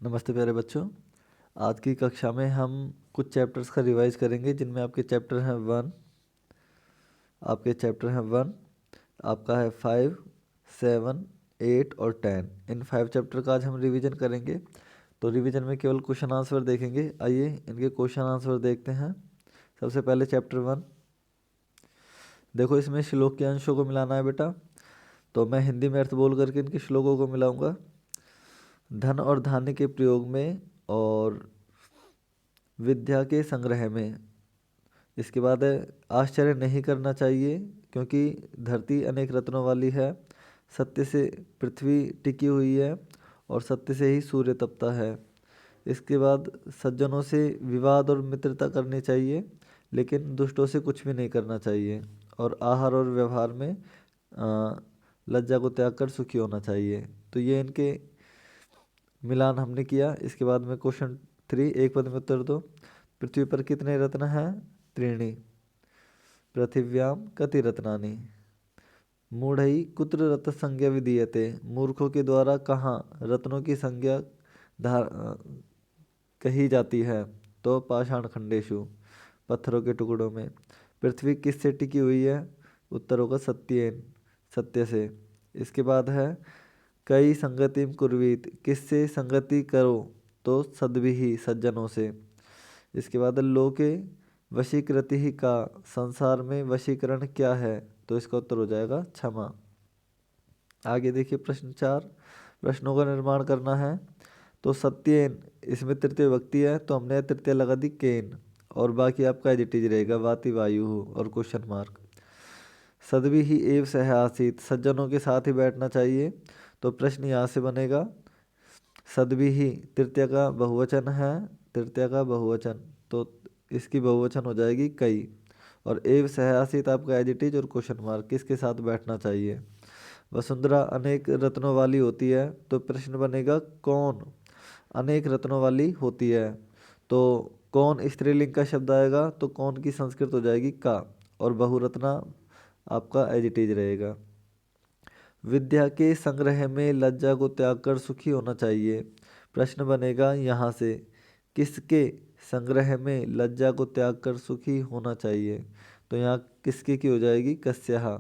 नमस्ते प्यारे बच्चों। आज की कक्षा में हम कुछ चैप्टर्स का रिवाइज करेंगे जिनमें आपके चैप्टर हैं वन, आपका है 5, 7, 8 और 10। इन 5 चैप्टर का आज हम रिवीजन करेंगे। तो रिवीजन में केवल क्वेश्चन आंसर देखेंगे। आइए इनके क्वेश्चन आंसर देखते हैं। सबसे पहले चैप्टर 1। देखो, इसमें श्लोक के अंशों को मिलाना है बेटा। तो मैं हिंदी में अर्थ बोल करके इनके श्लोकों को मिलाऊंगा। धन और धान्य के प्रयोग में और विद्या के संग्रह में। इसके बाद है आश्चर्य नहीं करना चाहिए क्योंकि धरती अनेक रत्नों वाली है। सत्य से पृथ्वी टिकी हुई है और सत्य से ही सूर्य तपता है। इसके बाद सज्जनों से विवाद और मित्रता करनी चाहिए लेकिन दुष्टों से कुछ भी नहीं करना चाहिए। और आहार और व्यवहार में लज्जा को त्याग कर सुखी होना चाहिए। तो ये इनके मिलान हमने किया। इसके बाद में क्वेश्चन 3, एक पद में उत्तर दो। पृथ्वी पर कितने रत्न हैं? त्रीणि। पृथिव्याम कति रत्नानि। मूढ़ई कुत्र रत्न संज्ञा विधीयते। मूर्खों के द्वारा कहाँ रत्नों की संज्ञा कही जाती है? तो पाषाण खंडेशु, पत्थरों के टुकड़ों में। पृथ्वी किससे टिकी हुई है? उत्तर होगा सत्येन, सत्य से। इसके बाद है कई संगतिम कुर्वीत। किससे संगति करो? तो सद्भिः, सज्जनों से। इसके बाद लोके वशीकृति ही का। संसार में वशीकरण क्या है? तो इसका उत्तर हो जाएगा क्षमा। आगे देखिए प्रश्न 4। प्रश्नों का निर्माण करना है। तो सत्येन, इसमें तृतीय व्यक्ति है तो हमने तृतीय लगा दी केन और बाकी आपका एज इट इज रहेगा वाति वायु और क्वेश्चन मार्क। सद्भिः ही एव सह आसीत। सज्जनों के साथ ही बैठना चाहिए। तो प्रश्न यहाँ से बनेगा सद्भिः तृतीय का बहुवचन है, तृतीय का बहुवचन, तो इसकी बहुवचन हो जाएगी कई। और एव सहआसित आपका एज इट इज और क्वेश्चन मार्क, किसके साथ बैठना चाहिए? वसुंधरा अनेक रत्नों वाली होती है। तो प्रश्न बनेगा कौन अनेक रत्नों वाली होती है? तो कौन स्त्रीलिंग का शब्द आएगा तो कौन की संस्कृत हो जाएगी का और बहुरत्ना आपका एज इट इज रहेगा। विद्या के संग्रह में लज्जा को त्याग कर सुखी होना चाहिए। प्रश्न बनेगा यहाँ से किसके संग्रह में लज्जा को त्याग कर सुखी होना चाहिए? तो यहाँ किसकी की हो जाएगी? कस्यः।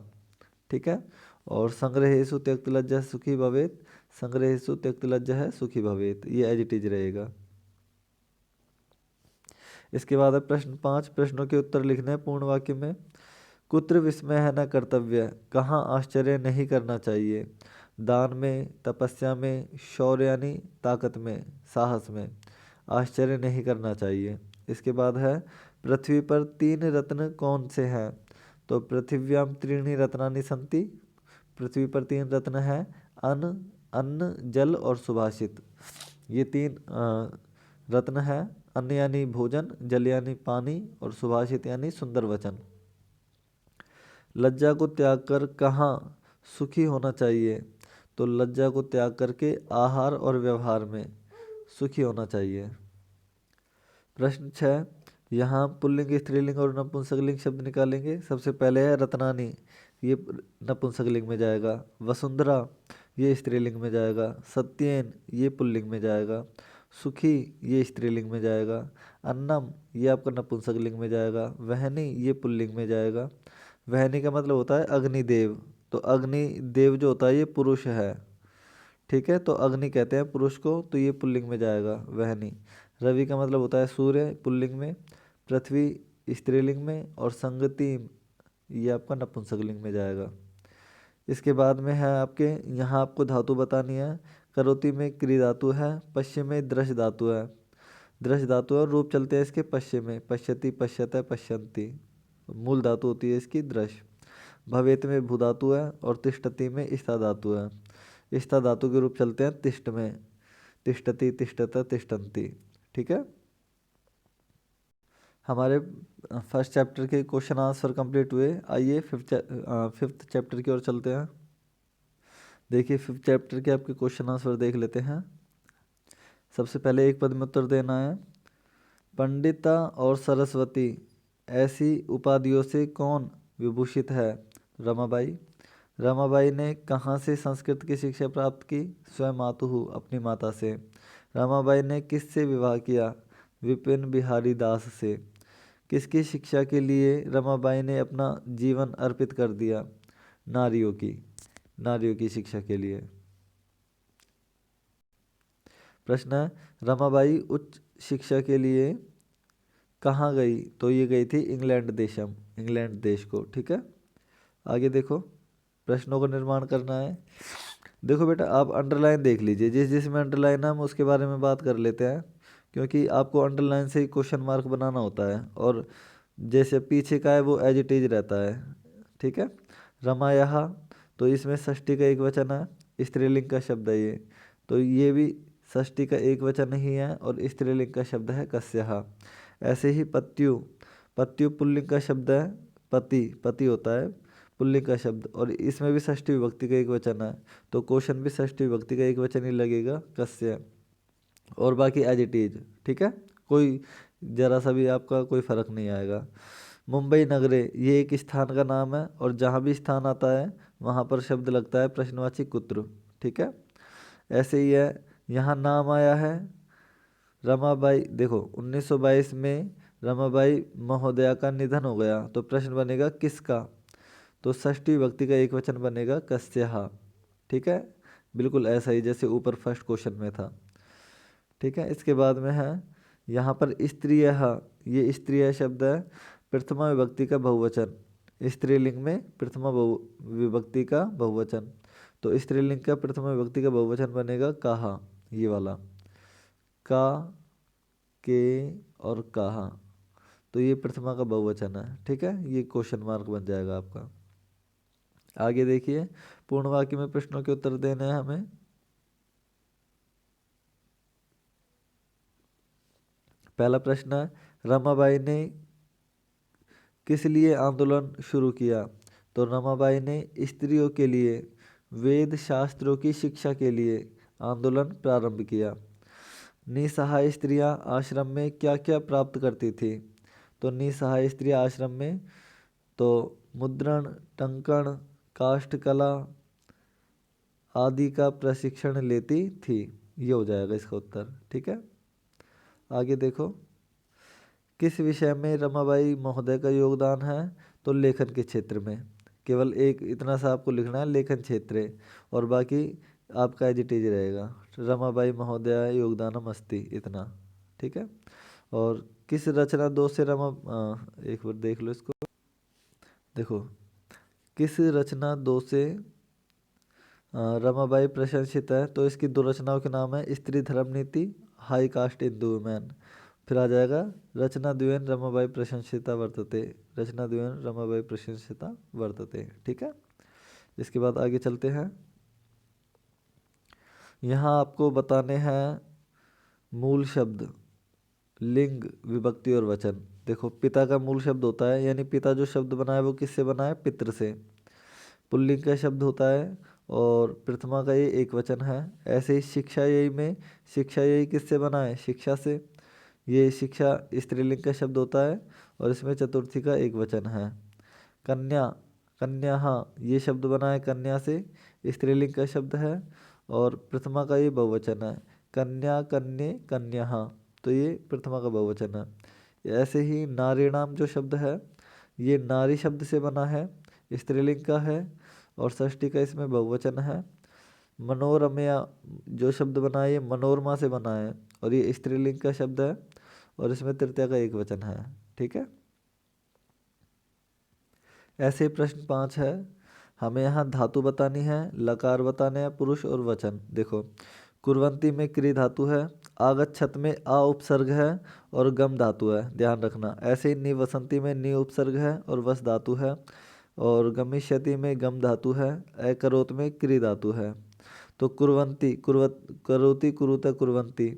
ठीक है। और संग्रहेषु त्यक्त लज्जा सुखी भवेत, संग्रहेषु त्यक्त लज्जा है सुखी भवेत, ये एज इट इज रहेगा। इसके बाद है प्रश्न 5। प्रश्नों के उत्तर लिखने हैं पूर्ण वाक्य में। कुत्र विस्मय है न कर्तव्य। कहाँ आश्चर्य नहीं करना चाहिए? दान में, तपस्या में, शौर्य यानी ताकत में, साहस में आश्चर्य नहीं करना चाहिए। इसके बाद है पृथ्वी पर 3 रत्न कौन से हैं? तो पृथिव्याम त्रीणि रत्नानि सन्ति। पृथ्वी पर 3 रत्न हैं, अन्न, जल और सुभाषित। ये 3 रत्न हैं। अन्न यानी भोजन, जल यानी पानी और सुभाषित यानी सुंदर वचन। लज्जा को त्याग कर कहाँ सुखी होना चाहिए? तो लज्जा को त्याग करके आहार और व्यवहार में सुखी होना चाहिए। प्रश्न 6। यहाँ पुल्लिंग, स्त्रीलिंग और नपुंसकलिंग शब्द निकालेंगे। सबसे पहले है रत्नानी, ये नपुंसकलिंग में जाएगा। वसुंधरा, ये स्त्रीलिंग में जाएगा। सत्येन, ये पुल्लिंग में जाएगा। सुखी, ये स्त्रीलिंग में जाएगा। अन्नम, ये आपका नपुंसकलिंग में जाएगा। वहनी, ये पुल्लिंग में जाएगा। वहनी का मतलब होता है अग्निदेव। तो अग्निदेव जो होता है ये पुरुष है। ठीक है, तो अग्नि कहते हैं पुरुष को, तो ये पुल्लिंग में जाएगा वहनी। रवि का मतलब होता है सूर्य, पुल्लिंग में। पृथ्वी स्त्रीलिंग में और संगति ये आपका नपुंसकलिंग में जाएगा। इसके बाद में है आपके यहाँ आपको धातु बतानी है। करोति में क्री धातु है, पश्चिम में दृश धातु है। दृश धातु और रूप चलते हैं इसके पश्चिम में, पश्यति, पश्यतः, पश्यन्ति। मूल धातु होती है इसकी दृश। भवेत में भू धातु है और तिष्ठति में स्था धातु है। स्था धातु के रूप चलते हैं तिष्ठ में, तिष्ठति, तिष्ठत, तिष्ठन्ति। ठीक है। हमारे फर्स्ट चैप्टर के क्वेश्चन आंसर कंप्लीट हुए। आइए फिफ्थ चैप्टर की ओर चलते हैं। देखिए फिफ्थ चैप्टर के आपके क्वेश्चन आंसर देख लेते हैं। सबसे पहले एक पद में उत्तर देना है। पंडिता और सरस्वती ऐसी उपाधियों से कौन विभूषित है? रमाबाई। रमाबाई ने कहाँ से संस्कृत की शिक्षा प्राप्त की? स्वयं मातुः, अपनी माता से। रमाबाई ने किससे विवाह किया? विपिन बिहारी दास से। किसकी शिक्षा के लिए रमाबाई ने अपना जीवन अर्पित कर दिया? नारियों की शिक्षा के लिए। प्रश्न है, रमाबाई उच्च शिक्षा के लिए कहाँ गई? तो ये गई थी इंग्लैंड देश को। ठीक है, आगे देखो, प्रश्नों का निर्माण करना है। देखो बेटा, आप अंडरलाइन देख लीजिए, जिसमें अंडरलाइन है हम उसके बारे में बात कर लेते हैं, क्योंकि आपको अंडरलाइन से ही क्वेश्चन मार्क बनाना होता है, और जैसे पीछे का है वो एज इट इज रहता है। ठीक है, रमायः, तो इसमें षष्ठी का एक वचन है, स्त्रीलिंग का शब्द है ये, तो ये भी षष्ठी का एक वचन ही है, और स्त्रीलिंग का शब्द है कस्यः। ऐसे ही पत्यु पुल्लिंग का शब्द है, पति होता है पुल्लिंग का शब्द, और इसमें भी षष्ठी विभक्ति का एक वचन है, तो क्वेश्चन भी षष्ठी विभक्ति का एक वचन ही लगेगा, कस्य, और बाकी एज इट इज। ठीक है, कोई जरा सा भी आपका कोई फर्क नहीं आएगा। मुंबई नगरे, ये एक स्थान का नाम है, और जहाँ भी स्थान आता है वहाँ पर शब्द लगता है प्रश्नवाची कुत्र। ठीक है, ऐसे ही है, यहाँ नाम आया है रमाबाई। देखो 1922 में रमाबाई महोदया का निधन हो गया, तो प्रश्न बनेगा किसका? तो षष्ठी विभक्ति का एक वचन बनेगा कस्यः। ठीक है, बिल्कुल ऐसा ही जैसे ऊपर फर्स्ट क्वेश्चन में था। ठीक है, इसके बाद में है यहाँ पर स्त्रियः, ये स्त्रियः शब्द है प्रथमा विभक्ति का बहुवचन, स्त्रीलिंग में प्रथमा विभक्ति का बहुवचन, तो स्त्रीलिंग का प्रथमा विभक्ति का बहुवचन बनेगा कहा, ये वाला का, के और कहा, तो ये प्रथमा का बहुवचन है। ठीक है, ये क्वेश्चन मार्क बन जाएगा आपका। आगे देखिए, पूर्ण वाक्य में प्रश्नों के उत्तर देने हैं हमें। पहला प्रश्न है, रमाबाई ने किस लिए आंदोलन शुरू किया? तो रमाबाई ने स्त्रियों के लिए वेद शास्त्रों की शिक्षा के लिए आंदोलन प्रारंभ किया। निसहाय स्त्रियां आश्रम में क्या क्या प्राप्त करती थी? तो निसहाय स्त्रियां आश्रम में तो मुद्रण, टंकण, काष्ठकला आदि का प्रशिक्षण लेती थी, ये हो जाएगा इसका उत्तर। ठीक है, आगे देखो, किस विषय में रमाबाई महोदय का योगदान है? तो लेखन के क्षेत्र में, केवल एक इतना सा आपको लिखना है, लेखन क्षेत्र, और बाकी आपका एज इट इज रहेगा, रमाबाई महोदय योगदानम अस्ति, इतना। ठीक है, और किस रचना दोष से एक बार देख लो इसको, देखो किस रचना दोष से रमाबाई प्रशंसित है? तो इसकी दो रचनाओं के नाम है स्त्री धर्म नीति, हाई कास्ट इन वुमेन। फिर आ जाएगा रचना द्वयन रमाबाई प्रशंसिता वर्तते, रचना द्वयन रमाबाई प्रशंसिता वर्तते। ठीक है, इसके बाद आगे चलते हैं। यहाँ आपको बताने हैं मूल शब्द, लिंग, विभक्ति और वचन। देखो, पिता का मूल शब्द होता है, यानी पिता जो शब्द बनाए वो किससे बनाए? पितृ से। पुल्लिंग का शब्द होता है, और प्रथमा का ये एक वचन है। ऐसे ही शिक्षा यही किससे बना है? शिक्षा से। ये शिक्षा स्त्रीलिंग का शब्द होता है, और इसमें चतुर्थी का एक वचन है। कन्या, हाँ, ये शब्द बना है कन्या से, स्त्रीलिंग का शब्द है, और प्रथमा का ये बहुवचन है, कन्या, कन्ये, कन्याः, तो ये प्रथमा का बहुवचन है। ऐसे ही नारीणाम जो शब्द है, ये नारी शब्द से बना है, स्त्रीलिंग का है, और षष्ठी का इसमें बहुवचन है। मनोरमया जो शब्द बना है, ये मनोरमा से बना है, और ये स्त्रीलिंग का शब्द है, और इसमें तृतीया का एक वचन है। ठीक है, ऐसे ही प्रश्न 5 है, हमें यहाँ धातु बतानी है, लकार बताने हैं, पुरुष और वचन। देखो, कुर्वंती में क्री धातु है, आगच्छत में आ उपसर्ग है, और गम धातु है, ध्यान रखना। ऐसे ही निवसंती में नि उपसर्ग है और वस धातु है, और गमिष्यति में गम धातु है, अकरोत में क्री धातु है। तो कुर्वंती, करोति, कुरुत, कुर्वंती,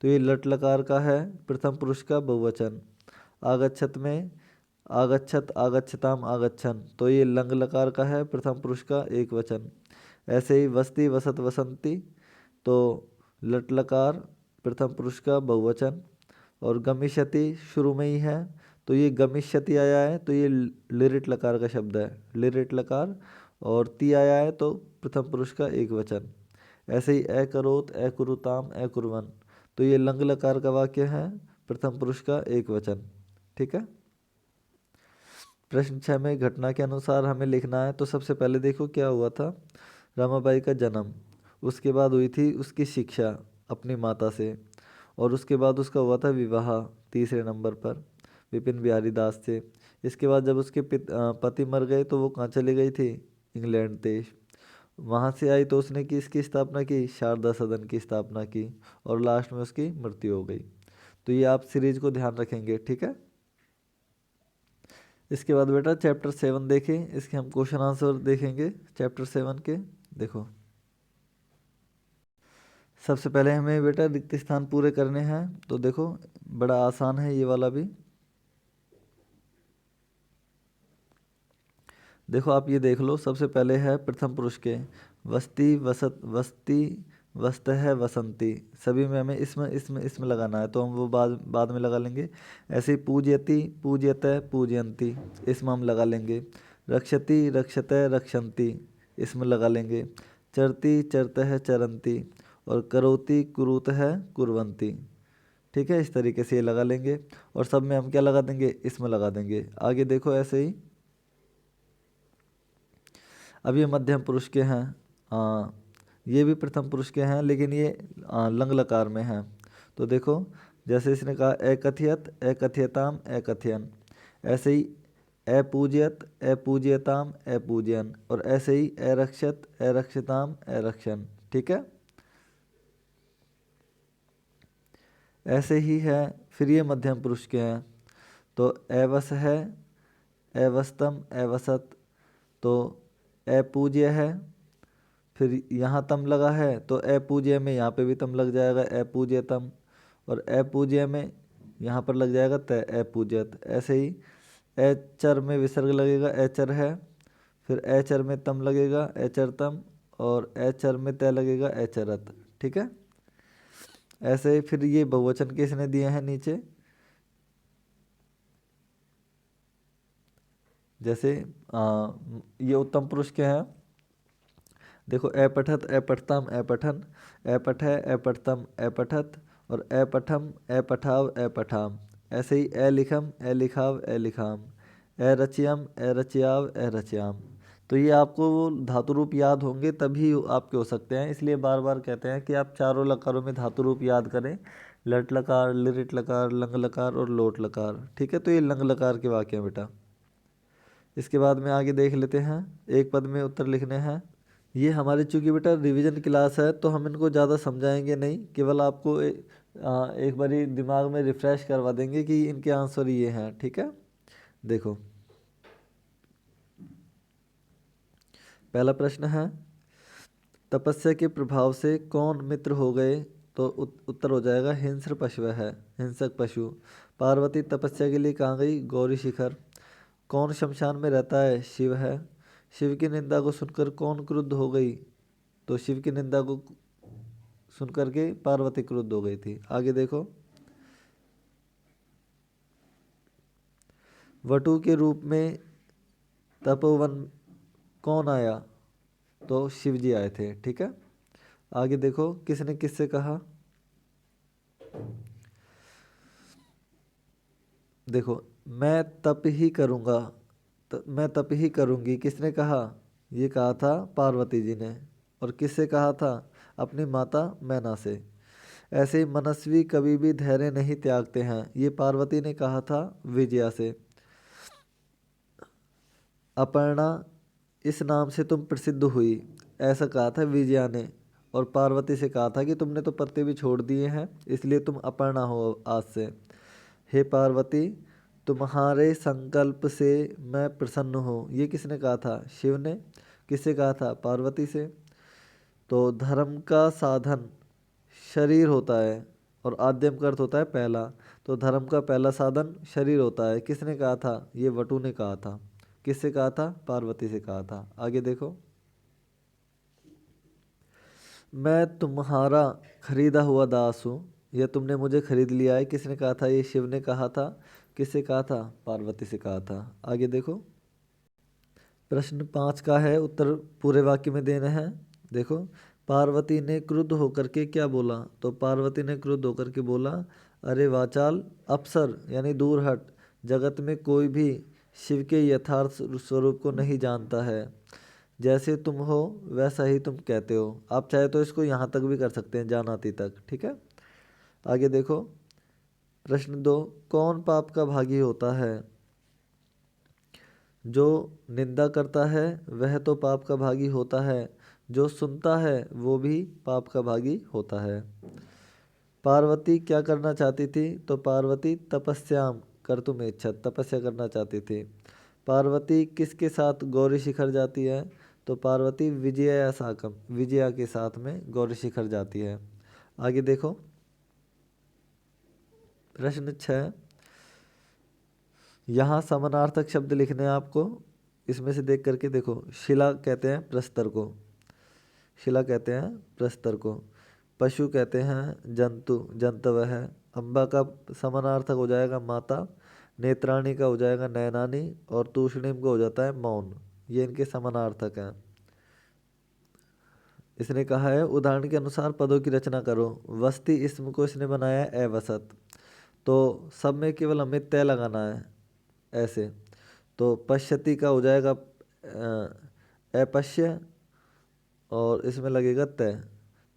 तो ये लट लकार का है, प्रथम पुरुष का बहुवचन। आगच्छत में आगच्छत, आगच्छताम, आगच्छन, तो ये लंग लकार का है, प्रथम पुरुष का एक वचन। ऐसे ही वस्ती, वसत, वसंती, तो लट लकार प्रथम पुरुष का बहुवचन। और गमिष्यति शुरू में ही है, तो ये गमिष्यति आया है, तो ये लिरिट लकार का शब्द है, लिरिट लकार, और ती आया है तो प्रथम पुरुष का एक वचन। ऐसे ही अकरोत, अकुरुताम, अकुर्वन, तो ये लंग लकार का वाक्य है, प्रथम पुरुष का एक वचन। ठीक है। प्रश्न 6 में घटना के अनुसार हमें लिखना है। तो सबसे पहले देखो क्या हुआ था। रमाबाई का जन्म, उसके बाद हुई थी उसकी शिक्षा अपनी माता से, और उसके बाद उसका हुआ था विवाह तीसरे नंबर पर विपिन बिहारी दास से। इसके बाद जब उसके पति मर गए तो वो कहाँ चली गई थी, इंग्लैंड देश। वहाँ से आई तो उसने किसकी स्थापना की, शारदा सदन की स्थापना की, और लास्ट में उसकी मृत्यु हो गई। तो ये आप सीरीज को ध्यान रखेंगे। ठीक है। इसके बाद बेटा चैप्टर 7 देखें, इसके हम क्वेश्चन आंसर देखेंगे चैप्टर 7 के। देखो सबसे पहले हमें बेटा रिक्त स्थान पूरे करने हैं। तो देखो बड़ा आसान है ये वाला भी। देखो आप ये देख लो, सबसे पहले है प्रथम पुरुष के वस्ती, वसत, वस्ती, वस्त है, वसंती। सभी में हमें इसमें लगाना है, तो हम वो बाद में लगा लेंगे। ऐसे ही पूज्यति, पूज्यत, पूजयंती, इसमें हम लगा लेंगे। रक्षति, रक्षत, रक्षंती, इसमें लगा लेंगे। चरती, चरत है, चरंती, और करोति, कुरुत है, कुर्वंती। ठीक है, इस तरीके से ये लगा लेंगे, और सब में हम क्या लगा देंगे, इसमें लगा देंगे। आगे देखो ऐसे ही। अब ये मध्यम पुरुष के हैं, ये भी प्रथम पुरुष के हैं, लेकिन ये लंग लकार में हैं। तो देखो जैसे इसने कहा एकथयत, एकथयताम, एकथयन। ऐसे ही अपूज्यत, अपूज्यताम, अपूजयन, और ऐसे ही अरक्षत, अरक्षताम, अरक्षन। ठीक है। ऐसे ही है। फिर ये मध्यम पुरुष के हैं। तो अवस है, अवस्तम, अवसत, तो अपूज्य है। फिर यहाँ तम लगा है, तो अपूज्य में यहाँ पे भी तम लग जाएगा, अपूज्यतम। और अपूज्य में यहाँ पर लग जाएगा त, अपूज्यत। ऐसे ही एचर में विसर्ग लगेगा, एचर है। फिर एचर में तम लगेगा, एचरतम, और एचर में तय लगेगा, एचरत। ठीक है। ऐसे ही फिर ये बहुवचन किसने दिए हैं नीचे, जैसे ये उत्तम पुरुष के हैं। देखो अपठत, अपठतम, अपठन, अपठ, अपठतम, अपठत, और अपठम, अपठाव, अपठाम। ऐसे ही अलिखम, अलिखाव, अलिखाम, अरचियम, अरचियाव, अरचियाम। तो ये आपको वो धातु रूप याद होंगे तभी आपके हो सकते हैं, इसलिए बार बार कहते हैं कि आप चारों लकारों में धातु रूप याद करें। लट लकार, लिरिट लकार, लंग लकार और लोट लकार। ठीक है। तो ये लंग लकार के वाक्य हैं बेटा। इसके बाद में आगे देख लेते हैं, एक पद में उत्तर लिखने हैं। ये हमारी चूंकि बेटा रिवीजन क्लास है तो हम इनको ज़्यादा समझाएंगे नहीं, केवल आपको एक बारी दिमाग में रिफ्रेश करवा देंगे कि इनके आंसर ये हैं। ठीक है। देखो पहला प्रश्न है, तपस्या के प्रभाव से कौन मित्र हो गए। तो उत्तर हो जाएगा हिंस्र पशु है, हिंसक पशु। पार्वती तपस्या के लिए कहाँ गई, गौरी शिखर। कौन शमशान में रहता है, शिव है। शिव की निंदा को सुनकर कौन क्रुद्ध हो गई, तो शिव की निंदा को सुनकर के पार्वती क्रुद्ध हो गई थी। आगे देखो, वटु के रूप में तपोवन कौन आया, तो शिव जी आए थे। ठीक है। आगे देखो किसने किससे कहा। देखो मैं तप ही करूँगा, मैं तप ही करूँगी, किसने कहा, ये कहा था पार्वती जी ने। और किससे कहा था, अपनी माता मैना से। ऐसे ही मनस्वी कभी भी धैर्य नहीं त्यागते हैं, ये पार्वती ने कहा था विजया से। अपर्णा इस नाम से तुम प्रसिद्ध हुई, ऐसा कहा था विजया ने। और पार्वती से कहा था कि तुमने तो पत्ते भी छोड़ दिए हैं, इसलिए तुम अपर्णा हो आज से। हे पार्वती, तुम्हारे संकल्प से मैं प्रसन्न हूँ, ये किसने कहा था, शिव ने। किससे कहा था, पार्वती से। तो धर्म का साधन शरीर होता है, और आद्यम का अर्थ होता है पहला। तो धर्म का पहला साधन शरीर होता है, किसने कहा था, ये वटु ने कहा था। किससे कहा था, पार्वती से कहा था। आगे देखो, मैं तुम्हारा खरीदा हुआ दास हूँ, यह तुमने मुझे खरीद लिया है, किसने कहा था, ये शिव ने कहा था। किससे कहा था, पार्वती से कहा था। आगे देखो, प्रश्न 5 का है उत्तर पूरे वाक्य में देना है। देखो, पार्वती ने क्रुद्ध होकर के क्या बोला? तो पार्वती ने क्रुद्ध होकर के बोला, अरे वाचाल अप्सर यानी दूर हट, जगत में कोई भी शिव के यथार्थ स्वरूप को नहीं जानता है। जैसे तुम हो वैसा ही तुम कहते हो। आप चाहे तो इसको यहाँ तक भी कर सकते हैं, जानाति तक। ठीक है, आगे देखो। प्रश्न 2, कौन पाप का भागी होता है? जो निंदा करता है वह तो पाप का भागी होता है, जो सुनता है वो भी पाप का भागी होता है। पार्वती क्या करना चाहती थी? तो पार्वती तपस्याम कर्तुमेच्छत, तपस्या करना चाहती थी। पार्वती किसके साथ गौरी शिखर जाती है? तो पार्वती विजया साकम, विजया के साथ में गौरी शिखर जाती है। आगे देखो, प्रश्न 6, यहाँ समानार्थक शब्द लिखने हैं आपको। इसमें से देख करके देखो। शिला कहते हैं प्रस्तर को, शिला कहते हैं प्रस्तर को। पशु कहते हैं जंतु, जंतव है। अम्बा का समानार्थक हो जाएगा माता, नेत्राणी का हो जाएगा नैनानी, और तूष्णीम का हो जाता है मौन। ये इनके समानार्थक हैं। इसने कहा है उदाहरण के अनुसार पदों की रचना करो। वस्ती इसम को इसने बनाया है अवसत, तो सब में केवल हमें तय लगाना है ऐसे। तो पश्यति का हो जाएगा अपश्य, और इसमें लगेगा तय।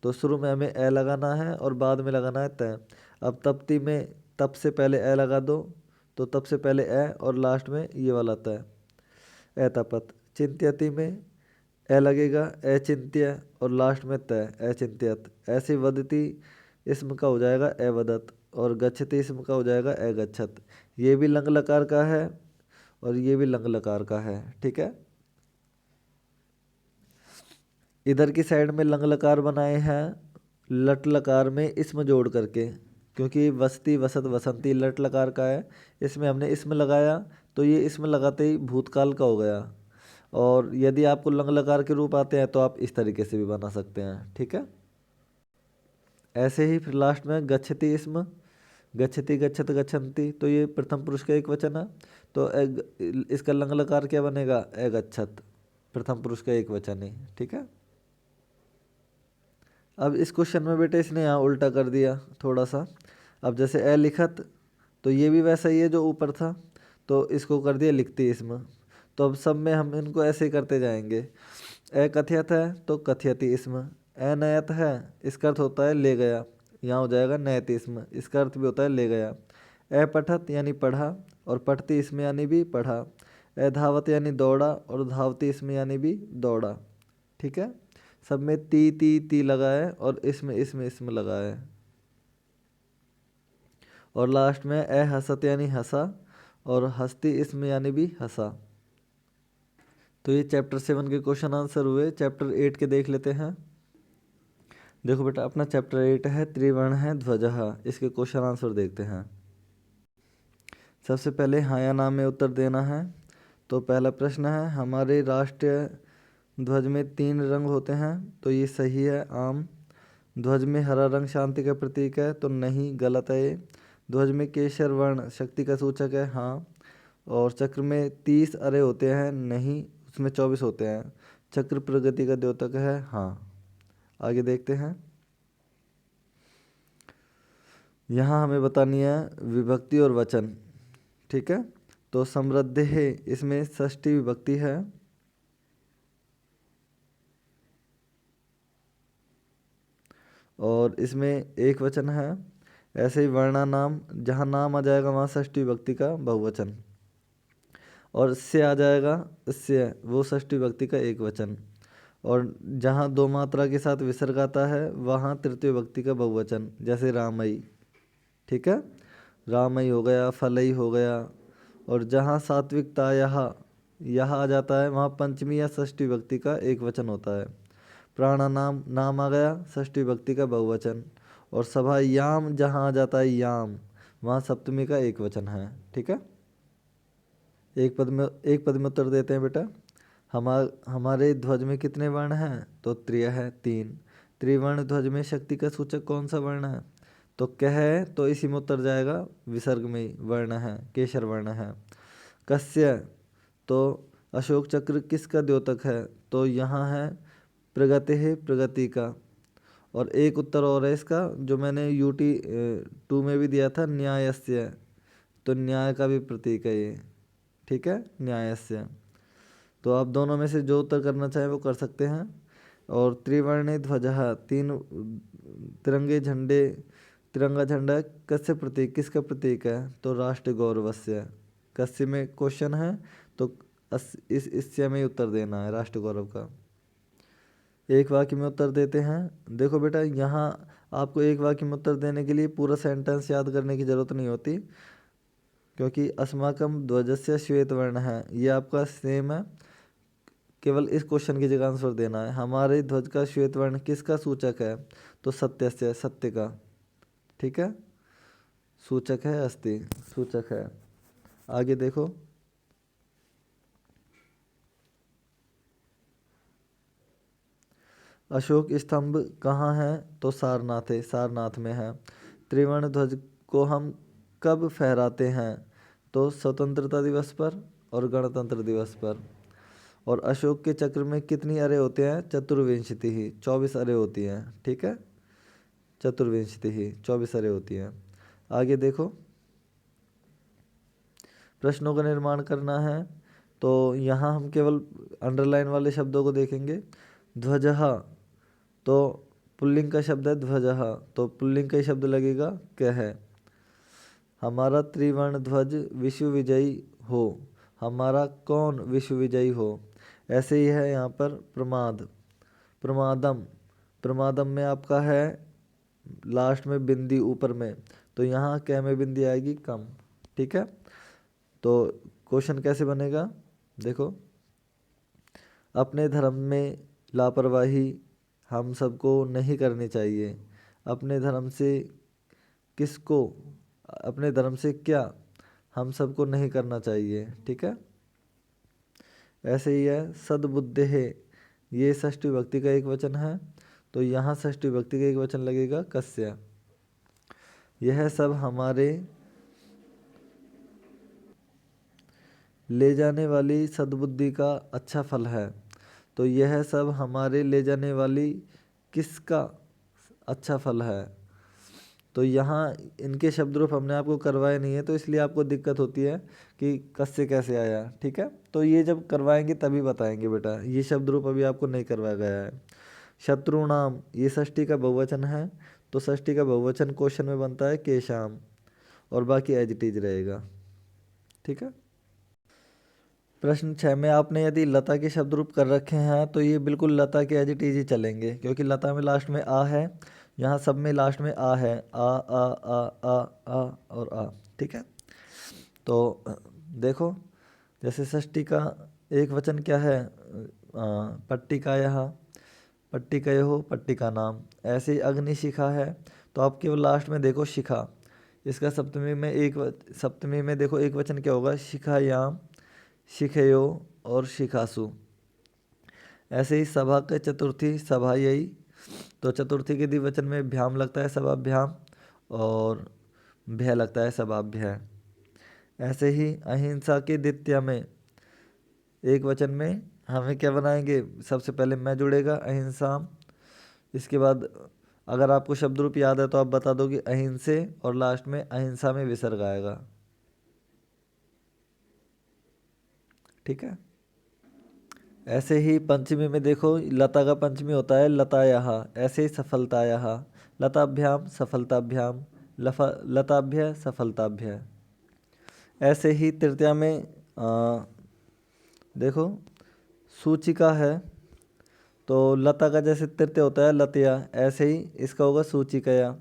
तो शुरू में हमें ए लगाना है और बाद में लगाना है तय। अब तप्ती में तप से पहले ए लगा दो, तो तप से पहले ए और लास्ट में ये वाला तय, एतपत। चिंत्यति में ए लगेगा, अचिंत्य, और लास्ट में तय, अचिंत्यत। ऐसे वदति इसम का हो जाएगा अवदत, और गच्छति इसम का हो जाएगा अगच्छत। ये भी लंग लकार का है और ये भी लंग लकार का है। ठीक है, इधर की साइड में लंग लकार बनाए हैं लट लकार में इसम जोड़ करके, क्योंकि वस्ती वसत वसंती लट लकार का है। इसमें हमने इसम लगाया, तो ये इसम लगाते ही भूतकाल का हो गया। और यदि आपको लंग लकार के रूप आते हैं तो आप इस तरीके से भी बना सकते हैं। ठीक है, ऐसे ही फिर लास्ट में गच्छति इसम, गच्छति गच्छत गच्छन्ति, तो ये प्रथम पुरुष का एक वचन है। तो इसका लंग लकार क्या बनेगा? अगच्छत, प्रथम पुरुष का एक वचन है। ठीक है, अब इस क्वेश्चन में बेटे इसने यहाँ उल्टा कर दिया थोड़ा सा। अब जैसे ए लिखत, तो ये भी वैसा ही है जो ऊपर था, तो इसको कर दिया लिखती इसमें। तो अब सब में हम इनको ऐसे ही करते जाएंगे। ए कथयत है तो कथयति इसमें, ए नयत है इसका अर्थ होता है ले गया, यहाँ हो जाएगा नयति इसमें, इसका अर्थ भी होता है ले गया। ए पठत यानी पढ़ा, और पठती इसमें यानी भी पढ़ा। ए धावत यानी दौड़ा, और धावती इसमें यानी भी दौड़ा। ठीक है, सब में ती लगा है, और इसमें इसमें लगा है। और लास्ट में ए हसत यानी हंसा, और हस्ती इसमें यानी भी हंसा। तो ये चैप्टर 7 के क्वेश्चन आंसर हुए। चैप्टर 8 के देख लेते हैं। देखो बेटा, अपना चैप्टर 8 है त्रिवर्ण है ध्वजः, इसके क्वेश्चन आंसर देखते हैं। सबसे पहले हाँ या ना में उत्तर देना है। तो पहला प्रश्न है, हमारे राष्ट्रीय ध्वज में 3 रंग होते हैं, तो ये सही है, आम। ध्वज में हरा रंग शांति का प्रतीक है, तो नहीं, गलत है ये। ध्वज में केसर वर्ण शक्ति का सूचक है, हाँ। और चक्र में 30 अरे होते हैं, नहीं, उसमें 24 होते हैं। चक्र प्रगति का द्योतक है, हाँ। आगे देखते हैं। यहाँ हमें बतानी है विभक्ति और वचन। ठीक है, तो समृद्ध है, इसमें षष्ठी विभक्ति है। और इसमें एक वचन है। ऐसे ही वर्णा नाम, जहाँ नाम आ जाएगा वहाँ षष्ठी विभक्ति का बहुवचन। और से आ जाएगा, इससे वो षष्ठी विभक्ति का एक वचन। और जहाँ 2 मात्रा के साथ विसर्ग आता है वहाँ तृतीय विभक्ति का बहुवचन, जैसे रामई। ठीक है, रामई हो गया, फलई हो गया। और जहाँ सात्विकता यहाँ आ जाता है वहाँ पंचमी या षष्ठी विभक्ति का एक वचन होता है। प्राणानाम नाम आ गया, षष्ठी विभक्ति का बहुवचन। और सभा याम जहाँ आ जाता है याम, वहाँ सप्तमी का एक वचन है। ठीक है, एक पद में उत्तर देते हैं बेटा। हमारे ध्वज में कितने वर्ण हैं? तो त्रिय है, 3। त्रिवर्ण ध्वज में शक्ति का सूचक कौन सा वर्ण है? तो कह है, तो इसी में उत्तर जाएगा, विसर्ग में ही वर्ण है, केशर वर्ण है। कस्य, तो अशोक चक्र किसका द्योतक है? तो यहाँ है प्रगति है प्रगति का। और एक उत्तर और है इसका जो मैंने यूटी 2 में भी दिया था, न्यायस्य, तो न्याय का भी प्रतीक है ये, ठीक है, न्यायस्य। तो आप दोनों में से जो उत्तर करना चाहें वो कर सकते हैं। और त्रिवर्णी ध्वजः, 3 तिरंगे झंडे, तिरंगा झंडा कस्य प्रतीक, किसका प्रतीक है, तो राष्ट्र गौरवस्य। कस्य में क्वेश्चन है तो इससे में उत्तर देना है राष्ट्र गौरव का। एक वाक्य में उत्तर देते हैं। देखो बेटा, यहाँ आपको एक वाक्य में उत्तर देने के लिए पूरा सेंटेंस याद करने की ज़रूरत नहीं होती, क्योंकि अस्माकं ध्वजस्य श्वेत वर्ण है, ये आपका सेम है। केवल इस क्वेश्चन की जगह आंसर देना है। हमारे ध्वज का श्वेत वर्ण किसका सूचक है, तो सत्यस्य, सत्य का, ठीक है। सूचक है अस्ति, सूचक है। आगे देखो, अशोक स्तंभ कहाँ है, तो सारनाथ है, सारनाथ में है। त्रिवर्ण ध्वज को हम कब फहराते हैं, तो स्वतंत्रता दिवस पर और गणतंत्र दिवस पर। और अशोक के चक्र में कितनी अरे होते हैं, चतुर्विंशति ही, 24 अरे होती हैं, ठीक है, चतुर्विंशति ही 24 अरे होती हैं। आगे देखो, प्रश्नों का निर्माण करना है। तो यहाँ हम केवल अंडरलाइन वाले शब्दों को देखेंगे। ध्वजः, तो पुल्लिंग का शब्द है ध्वजः, तो पुल्लिंग का ही शब्द लगेगा क्या है। हमारा त्रिवर्ण ध्वज विश्व विजयी हो, हमारा कौन विश्व विजयी हो, ऐसे ही है यहाँ पर प्रमाद, प्रमादम, प्रमादम में आपका है लास्ट में बिंदी ऊपर में, तो यहाँ क्या में बिंदी आएगी, कम, ठीक है। तो क्वेश्चन कैसे बनेगा, देखो, अपने धर्म में लापरवाही हम सबको नहीं करनी चाहिए। अपने धर्म से किसको, अपने धर्म से क्या हम सबको नहीं करना चाहिए, ठीक है। ऐसे ही है सद्बुद्धि है, ये षष्ठी विभक्ति का एक वचन है, तो यहाँ षष्ठी विभक्ति का एक वचन लगेगा कस्य। यह सब हमारे ले जाने वाली सद्बुद्धि का अच्छा फल है, तो यह सब हमारे ले जाने वाली किसका अच्छा फल है। तो यहाँ इनके शब्द रूप हमने आपको करवाए नहीं है, तो इसलिए आपको दिक्कत होती है कि कस्य कैसे आया, ठीक है। तो ये जब करवाएंगे तभी बताएंगे बेटा, ये शब्द रूप अभी आपको नहीं करवाया गया है। शत्रुनाम, ये षष्ठी का बहुवचन है, तो षष्ठी का बहुवचन क्वेश्चन में बनता है केशाम, और बाकी एज इट इज रहेगा, ठीक है। प्रश्न 6 में आपने यदि लता के शब्द रूप कर रखे हैं तो ये बिल्कुल लता के एज इट इज ही चलेंगे, क्योंकि लता में लास्ट में आ है, यहाँ सब में लास्ट में आ है, आ और आ, ठीक है। तो देखो, जैसे षष्ठी का एक वचन क्या है, पट्टिकायः, पट्टिकयो, पट्टिका नाम। ऐसे ही अग्निशिखा है, तो आप केवल लास्ट में देखो शिखा, इसका सप्तमी में देखो एक वचन क्या होगा, शिखायाम, शिखयो और शिखासु। ऐसे ही सभा के चतुर्थी सभायई, तो चतुर्थी के द्विवचन में भ्याम लगता है सभाभ्याम, और भय लगता है सभाभ्यय। ऐसे ही अहिंसा के द्वितीया में एक वचन में हमें क्या बनाएंगे, सबसे पहले मैं जुड़ेगा अहिंसा, इसके बाद अगर आपको शब्द रूप याद है तो आप बता दो कि अहिंसे, और लास्ट में अहिंसा में विसर्ग आएगा, ठीक है। ऐसे ही पंचमी में देखो, लता का पंचमी होता है लतायाः, ऐसे ही सफलतायाः, लताभ्याम सफलताभ्याम, लताभ्य सफलताभ्य। ऐसे ही तृतीया में देखो सूचिका है, तो लता का जैसे तृतीय होता है लतया, ऐसे ही इसका होगा सूचिकया,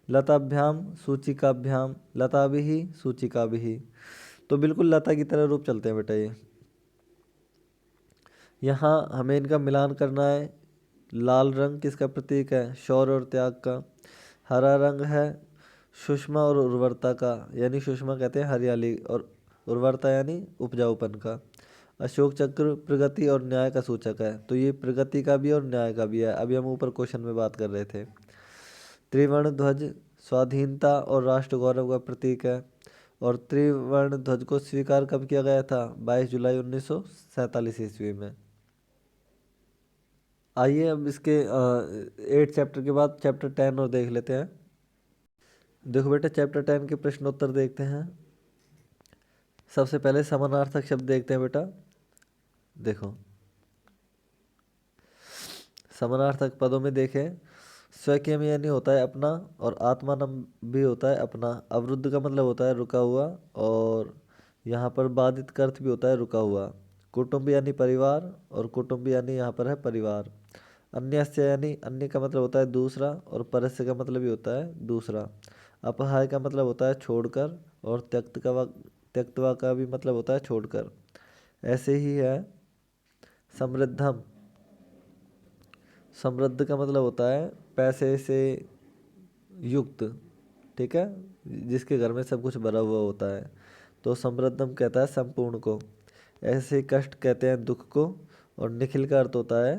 लताभ्याम सूचिकाभ्याम, लताभिः सूचिकाभिः। तो बिल्कुल लता की तरह रूप चलते हैं बेटा ये। यहाँ हमें इनका मिलान करना है। लाल रंग किसका प्रतीक है, शौर्य और त्याग का। हरा रंग है सुषमा और उर्वरता का, यानी सुषमा कहते हैं हरियाली, और उर्वरता यानी उपजाऊपन का। अशोक चक्र प्रगति और न्याय का सूचक है, तो ये प्रगति का भी और न्याय का भी है, अभी हम ऊपर क्वेश्चन में बात कर रहे थे। त्रिवर्ण ध्वज स्वाधीनता और राष्ट्र गौरव का प्रतीक है, और त्रिवर्ण ध्वज को स्वीकार कब किया गया था, 22 जुलाई 1947 ईस्वी में। आइए अब इसके 8 चैप्टर के बाद चैप्टर 10 और देख लेते हैं। देखो बेटा, चैप्टर 10 के प्रश्नोत्तर देखते हैं। सबसे पहले समानार्थक शब्द देखते हैं बेटा। देखो, समानार्थक पदों में देखें, स्वकीयम यानी होता है अपना, और आत्मानम भी होता है अपना। अवरुद्ध का मतलब होता है रुका हुआ, और यहाँ पर बाधित का अर्थ भी होता है रुका हुआ। कुटुंब यानी परिवार, और कुटुंब यानी यहाँ पर है परिवार। अन्यस्य यानी अन्य का मतलब होता है दूसरा, और परस्य का मतलब भी होता है दूसरा। अपहाय का मतलब होता है छोड़कर, और त्यक्तवा का भी मतलब होता है छोड़कर। ऐसे ही है समृद्धम। समृद्ध का मतलब होता है पैसे से युक्त, ठीक है, जिसके घर में सब कुछ भरा हुआ होता है। तो समृद्धम कहता है संपूर्ण को। ऐसे ही कष्ट कहते हैं दुख को, और निखिल का अर्थ होता है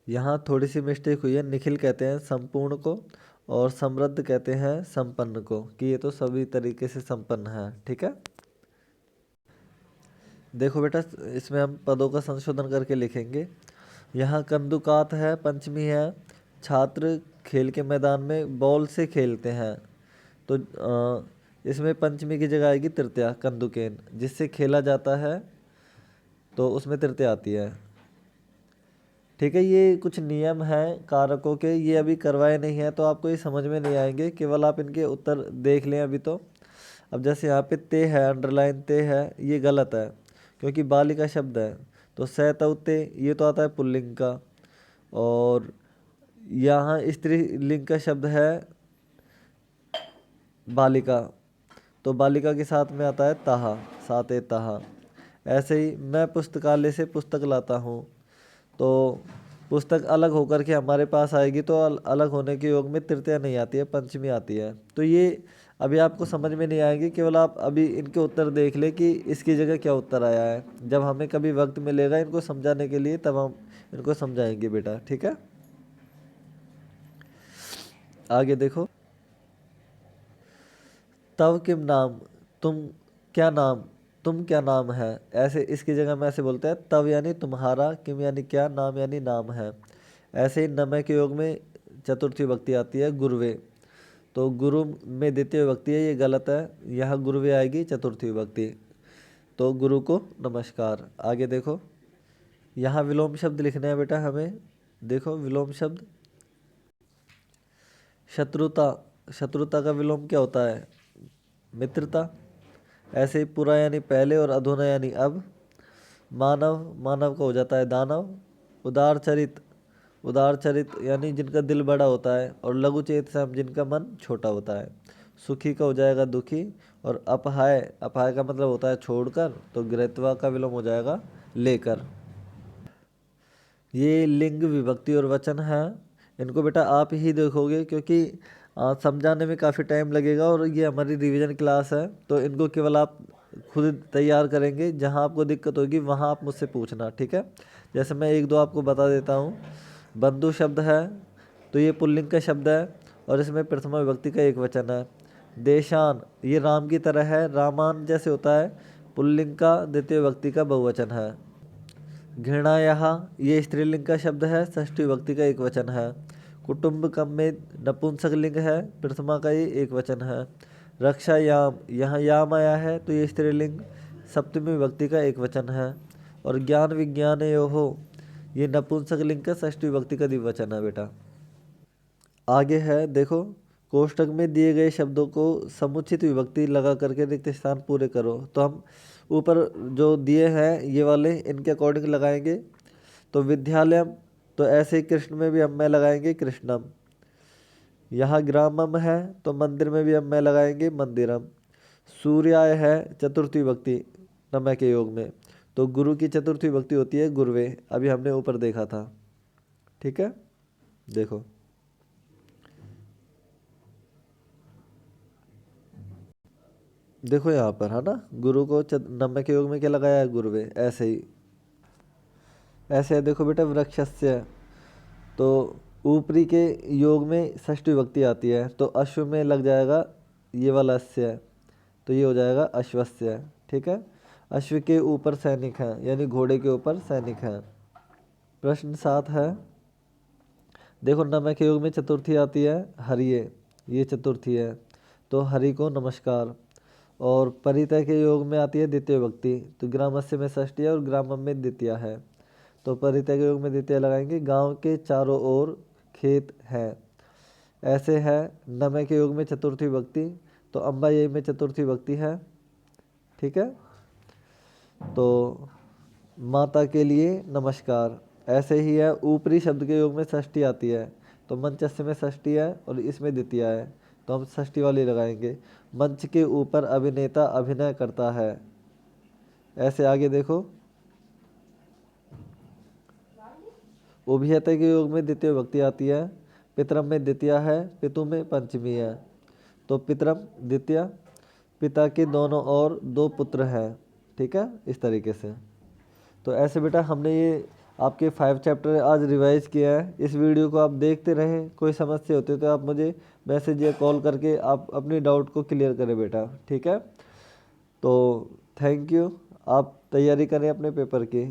यहाँ थोड़ी सी मिस्टेक हुई है। निखिल कहते हैं संपूर्ण को, और समृद्ध कहते हैं संपन्न को, कि ये तो सभी तरीके से संपन्न है, ठीक है। देखो बेटा, इसमें हम पदों का संशोधन करके लिखेंगे। यहाँ कंदुकात है, पंचमी है। छात्र खेल के मैदान में बॉल से खेलते हैं। तो इसमें पंचमी की जगह आएगी तृतीया, कंदुकेन, जिससे खेला जाता है, तो उसमें तृतीया आती है, ठीक है। ये कुछ नियम हैं कारकों के, ये अभी करवाए नहीं हैं, तो आपको ये समझ में नहीं आएंगे, केवल आप इनके उत्तर देख लें अभी तो। अब जैसे यहाँ पे ते है, अंडरलाइन ते है, ये गलत है, क्योंकि बालिका शब्द है। तो स तौ ते, ये तो आता है पुल्लिंग का। और यहाँ स्त्रीलिंग का शब्द है बालिका, तो बालिका के साथ में आता है ताहा, साते ताहा। ऐसे ही मैं पुस्तकालय से पुस्तक लाता हूँ, तो पुस्तक अलग होकर के हमारे पास आएगी, तो अलग होने के योग में तृतीया नहीं आती है, पंचमी आती है। तो ये अभी आपको समझ में नहीं आएंगे, केवल आप अभी इनके उत्तर देख ले कि इसकी जगह क्या उत्तर आया है। जब हमें कभी वक्त मिलेगा इनको समझाने के लिए, तब हम इनको समझाएंगे बेटा, ठीक है। आगे देखो, तव किम नाम, तुम क्या नाम, तुम क्या नाम है। ऐसे इसकी जगह में ऐसे बोलते हैं, तव यानी तुम्हारा, किम यानी क्या, नाम यानी नाम है। ऐसे ही नमय के योग में चतुर्थी विभक्ति आती है गुरुवे, तो गुरु में द्वितीय विभक्ति है, ये गलत है। यहाँ गुरुवे आएगी चतुर्थी विभक्ति, तो गुरु को नमस्कार। आगे देखो, यहाँ विलोम शब्द लिखने हैं बेटा हमें। देखो विलोम शब्द, शत्रुता, शत्रुता का विलोम क्या होता है, मित्रता। ऐसे ही पुरा यानी पहले, और अधुना यानी अब। मानव, मानव का हो जाता है दानव। उदार चरित, उदार चरित यानी जिनका दिल बड़ा होता है। और लघु चेत सम, जिनका मन छोटा होता है। सुखी का हो जाएगा दुखी। और अपहाय, अपहाय का मतलब होता है छोड़कर, तो गृहत्वा का विलोम हो जाएगा लेकर। ये लिंग विभक्ति और वचन है, इनको बेटा आप ही देखोगे, क्योंकि समझाने में काफ़ी टाइम लगेगा, और ये हमारी रिवीजन क्लास है, तो इनको केवल आप खुद तैयार करेंगे। जहाँ आपको दिक्कत होगी वहाँ आप मुझसे पूछना, ठीक है। जैसे मैं एक दो आपको बता देता हूँ। बंधु शब्द है, तो ये पुल्लिंग का शब्द है, और इसमें प्रथमा विभक्ति का एक वचन है। देशान, ये राम की तरह है, रामान जैसे होता है, पुल्लिंग का द्वितीय विभक्ति का बहुवचन है। घृणायाः, ये स्त्रीलिंग का शब्द है, षष्ठी विभक्ति का एक वचन है। कुटुंबकम में नपुंसक लिंग है, प्रथमा का ये एक वचन है। रक्षायाम, यहाँ याम आया है, तो ये स्त्रीलिंग सप्तमी विभक्ति का एक वचन है। और ज्ञान विज्ञानयोः, ये नपुंसक लिंग का षष्ठी विभक्ति का द्विवचन है बेटा। आगे है देखो, कोष्टक में दिए गए शब्दों को समुचित विभक्ति लगा करके रिक्त स्थान पूरे करो। तो हम ऊपर जो दिए हैं ये वाले, इनके अकॉर्डिंग लगाएंगे। तो विद्यालयम, तो ऐसे ही कृष्ण में भी हम मैं लगाएंगे कृष्णम। यहाँ ग्रामम है, तो मंदिर में भी हम मैं लगाएंगे मंदिरम। सूर्याय है चतुर्थी विभक्ति नमय के योग में, तो गुरु की चतुर्थी विभक्ति होती है गुरुवे, अभी हमने ऊपर देखा था, ठीक है। देखो देखो यहाँ पर है ना, गुरु को नम्य के योग में क्या लगाया है, गुरुवे। ऐसे ही ऐसे है, देखो बेटा वृक्षस्य, तो ऊपरी के योग में षष्ठी विभक्ति आती है, तो अश्व में लग जाएगा ये वाला अस्य। तो ये हो जाएगा अश्वस्य। ठीक है, अश्व के ऊपर सैनिक हैं, यानी घोड़े के ऊपर सैनिक हैं। प्रश्न 7 है, देखो नमक के योग में चतुर्थी आती है हरिये, ये चतुर्थी है, तो हरि को नमस्कार। और परितय के योग में आती है द्वितीय विभक्ति, तो ग्रामस्य में षष्ठी है और ग्रामम में द्वितीय है, तो परितय के योग में द्वितीय लगाएंगे। गांव के चारों ओर खेत हैं, ऐसे है। नमय के योग में चतुर्थी विभक्ति, तो अम्बा ये में चतुर्थी विभक्ति है। ठीक है, तो माता के लिए नमस्कार, ऐसे ही है। ऊपरी शब्द के योग में षष्ठी आती है, तो मंचस्य में षष्ठी है और इसमें द्वितीय है, तो हम षष्ठी वाली लगाएंगे। मंच के ऊपर अभिनेता अभिनय करता है, ऐसे आगे देखो। उभयते के योग में द्वितीय विभक्ति आती है, पितरम में द्वितीय है, पितु में पंचमी है, तो पितरम द्वितीय। पिता के दोनों ओर 2 पुत्र हैं। ठीक है, इस तरीके से। तो ऐसे बेटा हमने ये आपके 5 चैप्टर आज रिवाइज किया है। इस वीडियो को आप देखते रहें, कोई समस्या होती है तो आप मुझे मैसेज या कॉल करके आप अपनी डाउट को क्लियर करें बेटा। ठीक है, तो थैंक यू, आप तैयारी करें अपने पेपर की।